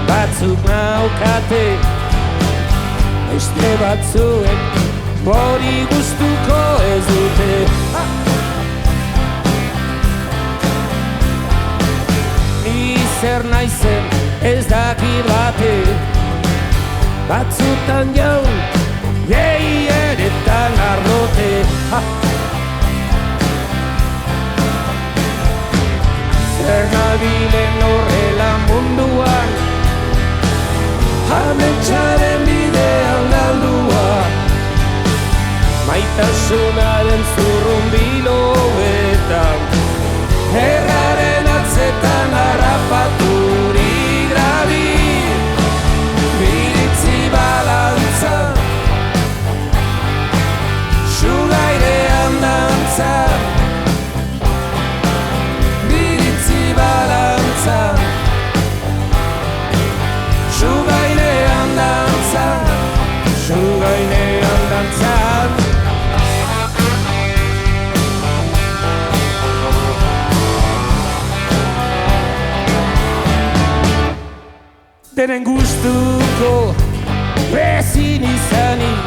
Batzuk naukate, beste batzuek hori gustuko ez dute. Ni zer naizen ez dakit bate, batzutan jaun, gehienetan arrote. Zer nabilen horrela munduan, ametxaren bidean galdua, maitasunaren zurrunbiloetan, erraren atzetan harrapaturik grabi, biritzi balantza, sugairean dantza, biritzi balantza, sugairean dantza, sugairean dantza. Denen gustuko ezin izanik,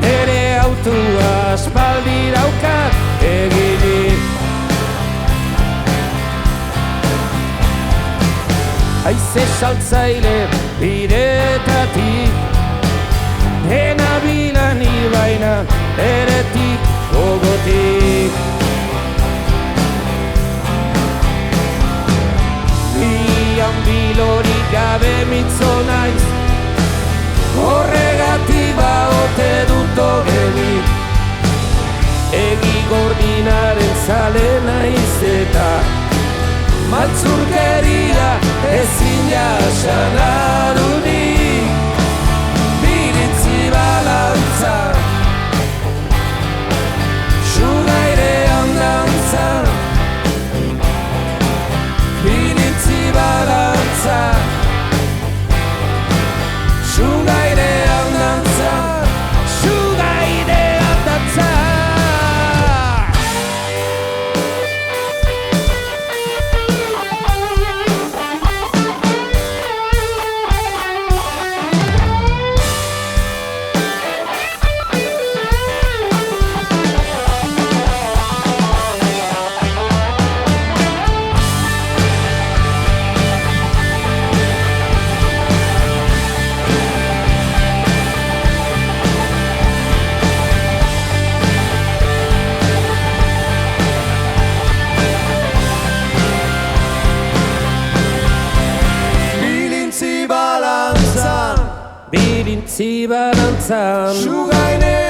nere autua aspaldi daukat eginik. Haize saltzaile bidetatik, dena bilani baina eretik gogotik. Bian bilorik gabe mitzo naiz, horregatik baote dut ogelik. Egi gordinaren zale naiz eta maltzurkeria ezin jasan adunik. Biritzi balantza, sugairean dantza, biritzi balantza, sugairean dantza, sugairean dantza. Birintzi balantzan, Sugaine